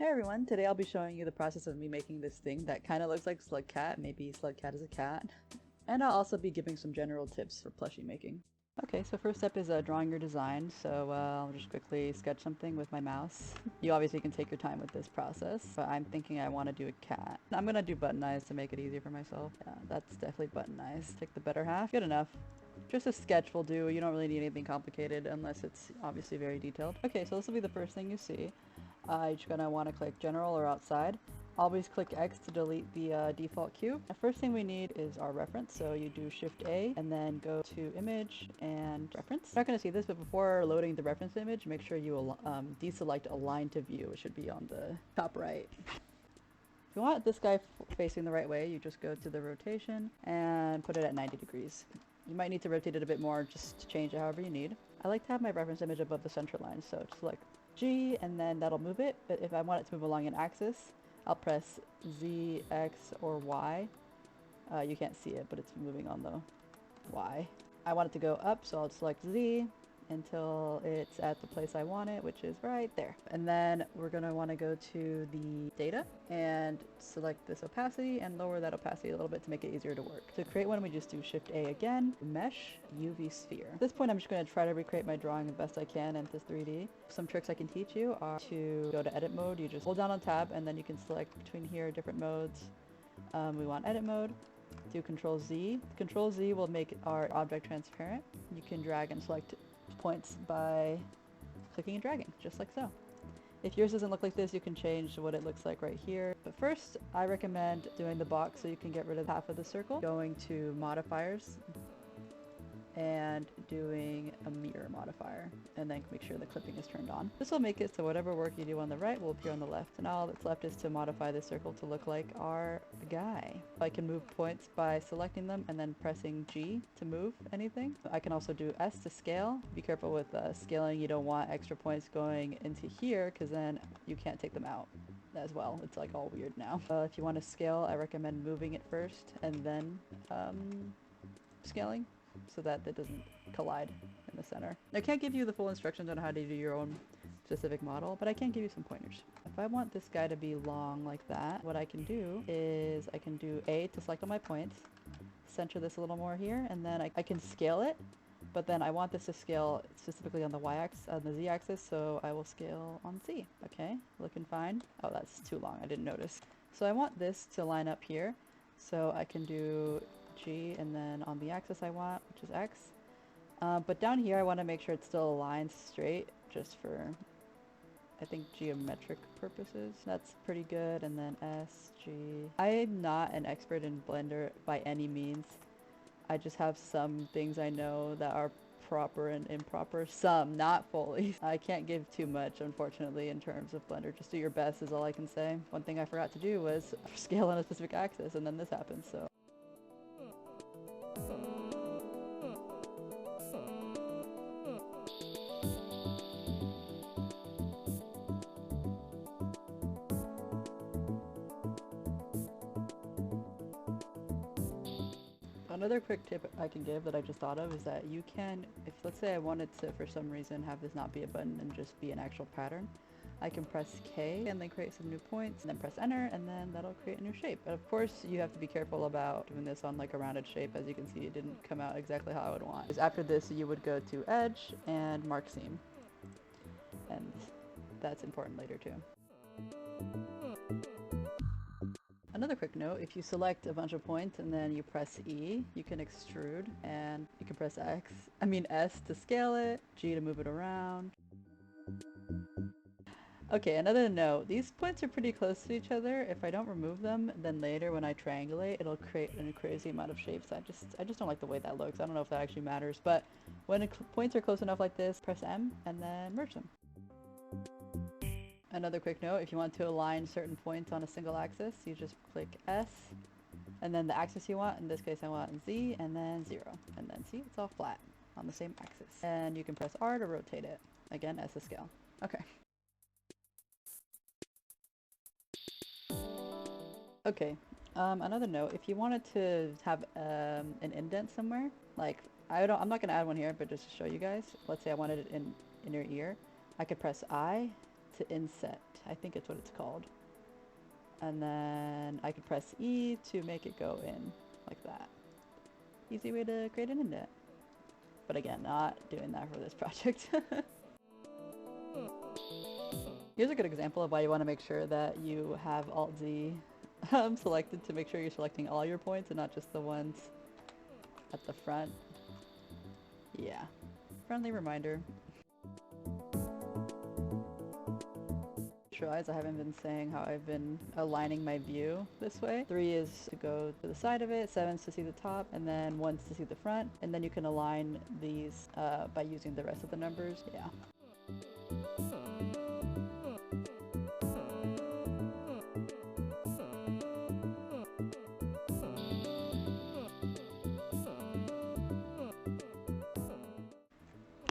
Hey everyone, today I'll be showing you the process of me making this thing that kind of looks like Slug Cat, maybe Slug Cat is a cat. And I'll also be giving some general tips for plushie making. Okay, so first step is drawing your design, so I'll just quickly sketch something with my mouse. You obviously can take your time with this process, but I'm thinking I want to do a cat. I'm gonna do button eyes to make it easier for myself. Yeah, that's definitely button eyes. Take the better half. Good enough. Just a sketch will do, you don't really need anything complicated unless it's obviously very detailed. Okay, so this will be the first thing you see. You're just gonna want to click general or outside. Always click X to delete the default cube. The first thing we need is our reference, so you do Shift A and then go to image and reference. You're not going to see this, but before loading the reference image, make sure you deselect align to view. It should be on the top right. If you want this guy facing the right way, you just go to the rotation and put it at 90 degrees. You might need to rotate it a bit more just to change it however you need. I like to have my reference image above the center line, so just like G and then that'll move it. But if I want it to move along an axis, I'll press Z, X, or Y. You can't see it, but it's moving on the Y. I want it to go up, so I'll select Z until it's at the place I want it, which is right there. And then we're going to want to go to the data and select this opacity and lower that opacity a little bit to make it easier to work. To create one, we just do Shift A again, Mesh, UV Sphere. At this point, I'm just going to try to recreate my drawing the best I can into 3D. Some tricks I can teach you are to go to edit mode. You just hold down on tab and then you can select between here different modes. We want edit mode. Do Control Z. Control Z will make our object transparent. You can drag and select points by clicking and dragging, just like so. If yours doesn't look like this, you can change what it looks like right here. But first, I recommend doing the box so you can get rid of half of the circle. Going to modifiers and doing a mirror modifier, and then make sure the clipping is turned on. This will make it so whatever work you do on the right will appear on the left, and all that's left is to modify the circle to look like our guy. I can move points by selecting them and then pressing G to move anything. I can also do S to scale. Be careful with scaling. You don't want extra points going into here because then you can't take them out as well. It's like all weird now. If you want to scale, I recommend moving it first and then scaling, so that it doesn't collide in the center. I can't give you the full instructions on how to do your own specific model, but I can give you some pointers. If I want this guy to be long like that, what I can do is I can do A to select all my points, center this a little more here, and then I can scale it, but then I want this to scale specifically on the Y-axis, on the Z-axis, so I will scale on Z. Okay, looking fine. Oh, that's too long, I didn't notice. So I want this to line up here, so I can do G, and then on the axis I want, which is X. But down here I want to make sure it still aligns straight, just for, I think, geometric purposes. That's pretty good. And then S, G. I'm not an expert in Blender by any means. I just have some things I know that are proper and improper. Some, not fully. I can't give too much, unfortunately, in terms of Blender. Just do your best is all I can say. One thing I forgot to do was scale on a specific axis, and then this happens, so. Another quick tip I can give that I just thought of is that you can, if let's say I wanted to for some reason have this not be a button and just be an actual pattern, I can press K and then create some new points and then press enter and then that'll create a new shape. But of course you have to be careful about doing this on like a rounded shape. As you can see, it didn't come out exactly how I would want. Because after this you would go to edge and mark seam. And that's important later too. Another quick note, if you select a bunch of points and then you press E, you can extrude, and you can press S to scale it, G to move it around. Okay, another note, these points are pretty close to each other. If I don't remove them, then later when I triangulate, it'll create a crazy amount of shapes. I just don't like the way that looks. I don't know if that actually matters, but when points are close enough like this, press M and then merge them. Another quick note, if you want to align certain points on a single axis, you just click S, and then the axis you want, in this case I want Z, and then 0. And then see, it's all flat on the same axis. And you can press R to rotate it. Again, S to scale. Okay. Okay, another note, if you wanted to have an indent somewhere, like, I'm not going to add one here, but just to show you guys, let's say I wanted it in your ear, I could press I to inset. I think it's what it's called. And then I could press E to make it go in like that. Easy way to create an indent. But again, not doing that for this project. Here's a good example of why you want to make sure that you have Alt-Z selected to make sure you're selecting all your points and not just the ones at the front. Yeah, friendly reminder. Realize I haven't been saying how I've been aligning my view this way. 3 is to go to the side of it, 7 is to see the top, and then 1 is to see the front. And then you can align these by using the rest of the numbers. Yeah.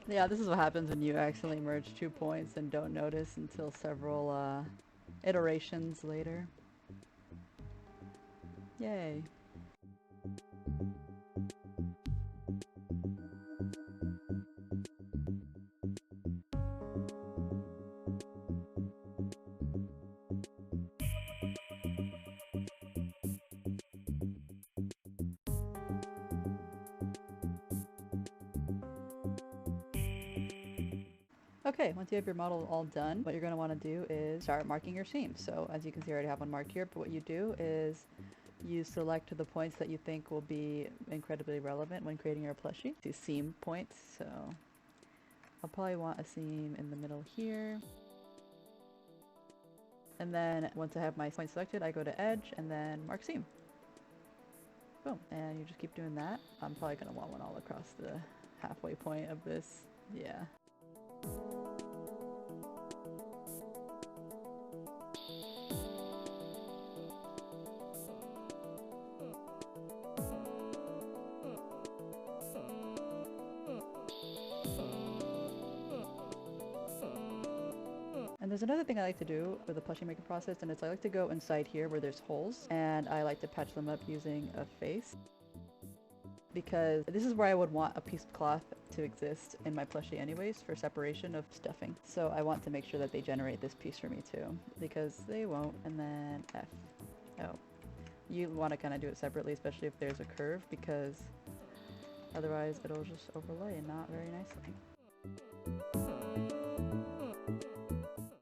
Yeah, this is what happens when you accidentally merge 2 points and don't notice until several iterations later. Yay. Okay, once you have your model all done, what you're going to want to do is start marking your seams. So as you can see, I already have one marked here, but what you do is you select the points that you think will be incredibly relevant when creating your plushie. Do seam points, so I'll probably want a seam in the middle here. And then once I have my point selected, I go to edge and then mark seam. Boom, and you just keep doing that. I'm probably going to want one all across the halfway point of this. Yeah. And there's another thing I like to do with the plushie making process, and it's I like to go inside here where there's holes, and I like to patch them up using a face. Because this is where I would want a piece of cloth to exist in my plushie anyways for separation of stuffing. So I want to make sure that they generate this piece for me too, because they won't. And then F. Oh. You want to kind of do it separately, especially if there's a curve, because otherwise it'll just overlay not very nicely.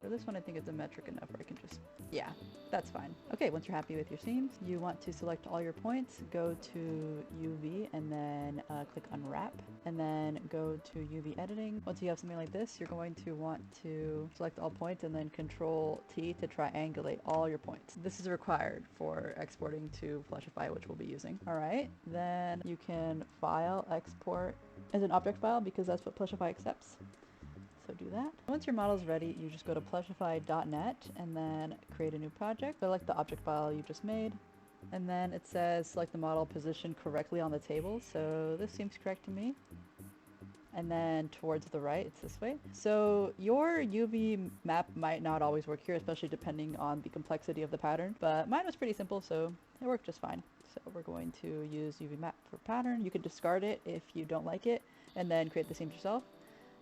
For this one, I think it's a metric enough where I can just, yeah, that's fine. Okay, once you're happy with your seams, you want to select all your points, go to UV, and then click Unwrap, and then go to UV Editing. Once you have something like this, you're going to want to select all points and then Control T to triangulate all your points. This is required for exporting to Plushify, which we'll be using. All right, then you can file, export as an object file because that's what Plushify accepts. So do that. Once your model is ready, you just go to plushify.net and then create a new project. Select the object file you just made. And then it says select the model positioned correctly on the table. So this seems correct to me. And then towards the right, it's this way. So your UV map might not always work here, especially depending on the complexity of the pattern. But mine was pretty simple, so it worked just fine. So we're going to use UV map for pattern. You can discard it if you don't like it, and then create the seams yourself.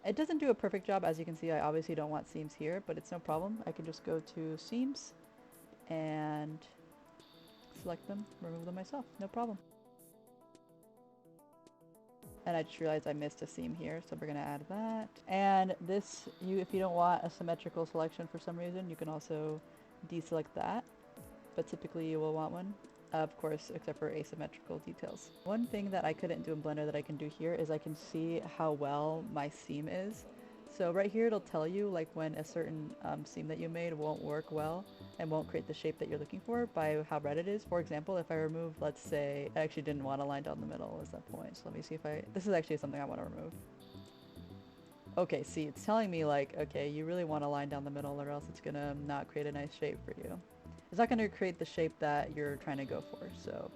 It doesn't do a perfect job. As you can see, I obviously don't want seams here, but it's no problem. I can just go to seams and select them, remove them myself, no problem. And I just realized I missed a seam here, so we're gonna add that. And this, if you don't want a symmetrical selection for some reason, you can also deselect that, but typically you will want one. Of course, except for asymmetrical details. One thing that I couldn't do in Blender that I can do here is I can see how well my seam is. So right here it'll tell you like when a certain seam that you made won't work well and won't create the shape that you're looking for by how red it is. For example, if I remove, let's say, I actually didn't want a line down the middle, was that point. So let me see if this is actually something I want to remove. Okay, see, it's telling me like, okay, you really want a line down the middle or else it's gonna not create a nice shape for you. It's not going to create the shape that you're trying to go for. So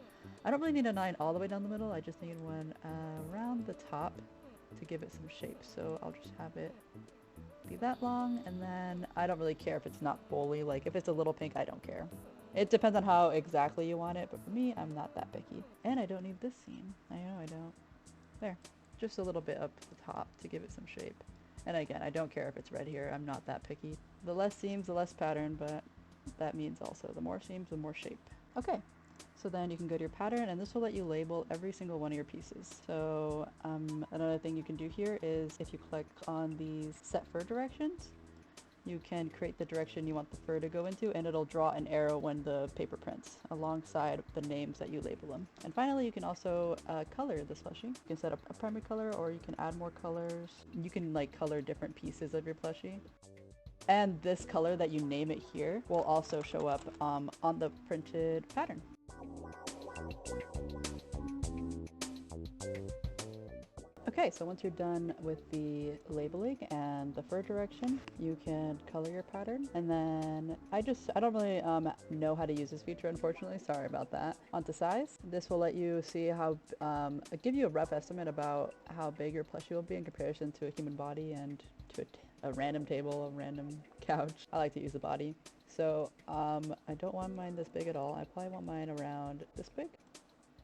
I don't really need a line all the way down the middle. I just need one around the top to give it some shape. So I'll just have it be that long. And then I don't really care if it's not fully, like if it's a little pink, I don't care. It depends on how exactly you want it. But for me, I'm not that picky. And I don't need this seam. I know I don't. There. Just a little bit up to the top to give it some shape. And again, I don't care if it's red here, I'm not that picky. The less seams, the less pattern, but that means also the more seams, the more shape. Okay, so then you can go to your pattern, and this will let you label every single one of your pieces. So another thing you can do here is if you click on these set fur directions, you can create the direction you want the fur to go into, and it'll draw an arrow when the paper prints alongside the names that you label them. And finally, you can also color this plushie. You can set up a primary color, or you can add more colors. You can like color different pieces of your plushie. And this color that you name it here will also show up on the printed pattern. Okay, so once you're done with the labeling and the fur direction, you can color your pattern. And then I don't really know how to use this feature, unfortunately. Sorry about that. Onto size. This will let you see how, give you a rough estimate about how big your plushie will be in comparison to a human body and to a random table, a random couch. I like to use the body. So I don't want mine this big at all. I probably want mine around this big.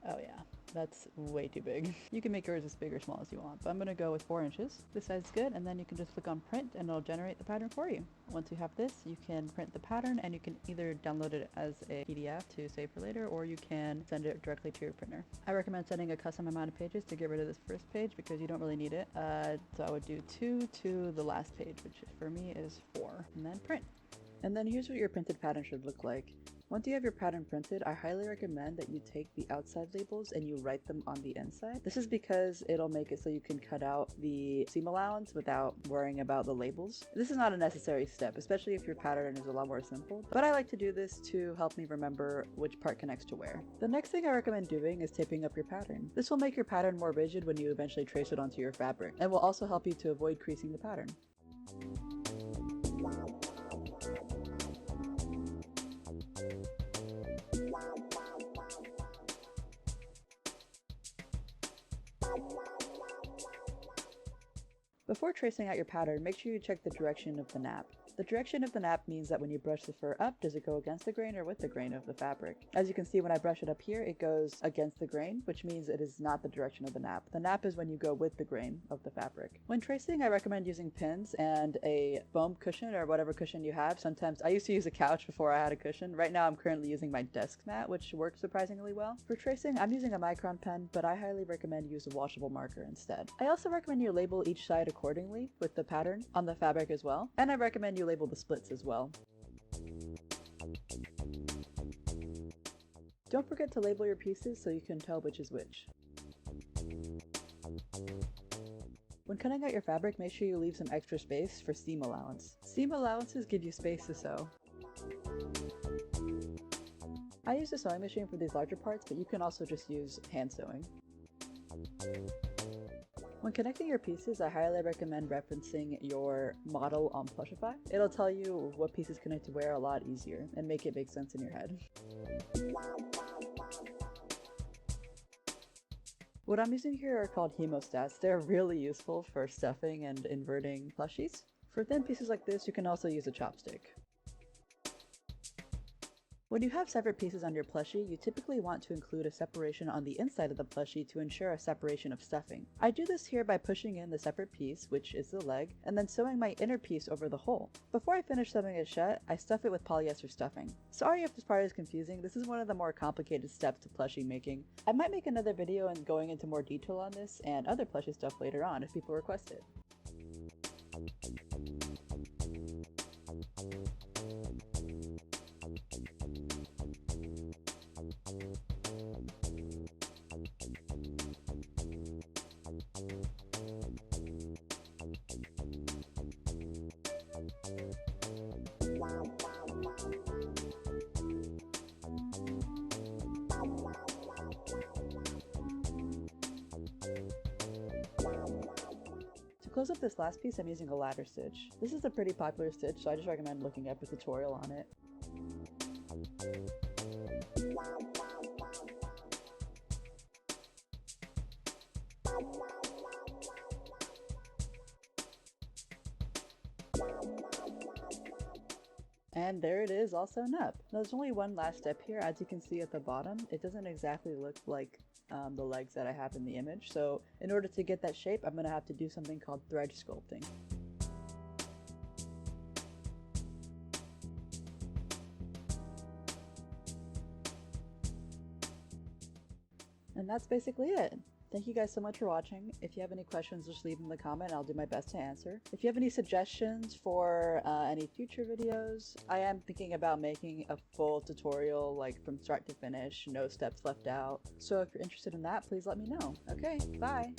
Oh yeah. That's way too big. You can make yours as big or small as you want, but I'm gonna go with 4 inches. This size is good, and then you can just click on print and it'll generate the pattern for you. Once you have this, you can print the pattern and you can either download it as a PDF to save for later, or you can send it directly to your printer. I recommend setting a custom amount of pages to get rid of this first page because you don't really need it. So I would do 2 to the last page, which for me is 4, and then print. And then here's what your printed pattern should look like. Once you have your pattern printed, I highly recommend that you take the outside labels and you write them on the inside. This is because it'll make it so you can cut out the seam allowance without worrying about the labels. This is not a necessary step, especially if your pattern is a lot more simple, but I like to do this to help me remember which part connects to where. The next thing I recommend doing is taping up your pattern. This will make your pattern more rigid when you eventually trace it onto your fabric, and will also help you to avoid creasing the pattern. Before tracing out your pattern, make sure you check the direction of the nap. The direction of the nap means that when you brush the fur up, does it go against the grain or with the grain of the fabric? As you can see, when I brush it up here, it goes against the grain, which means it is not the direction of the nap. The nap is when you go with the grain of the fabric. When tracing, I recommend using pins and a foam cushion or whatever cushion you have. Sometimes I used to use a couch before I had a cushion. Right now I'm currently using my desk mat, which works surprisingly well. For tracing, I'm using a micron pen, but I highly recommend use a washable marker instead. I also recommend you label each side accordingly with the pattern on the fabric as well, and I recommend you label the splits as well. Don't forget to label your pieces so you can tell which is which. When cutting out your fabric, make sure you leave some extra space for seam allowance. Seam allowances give you space to sew. I use a sewing machine for these larger parts, but you can also just use hand sewing. When connecting your pieces, I highly recommend referencing your model on Plushify. It'll tell you what pieces connect to where a lot easier and make it make sense in your head. What I'm using here are called hemostats. They're really useful for stuffing and inverting plushies. For thin pieces like this, you can also use a chopstick. When you have separate pieces on your plushie, you typically want to include a separation on the inside of the plushie to ensure a separation of stuffing. I do this here by pushing in the separate piece, which is the leg, and then sewing my inner piece over the hole. Before I finish sewing it shut, I stuff it with polyester stuffing. Sorry if this part is confusing, this is one of the more complicated steps to plushie making. I might make another video and going into more detail on this and other plushie stuff later on if people request it. To close up this last piece, I'm using a ladder stitch. This is a pretty popular stitch, so I just recommend looking up a tutorial on it. And there it is, all sewn up. There's only one last step here. As you can see at the bottom, it doesn't exactly look like the legs that I have in the image. So in order to get that shape, I'm going to have to do something called thread sculpting. And that's basically it. Thank you guys so much for watching. If you have any questions, just leave them in the comment. I'll do my best to answer. If you have any suggestions for any future videos, I am thinking about making a full tutorial, like from start to finish, no steps left out. So if you're interested in that, please let me know. Okay, bye!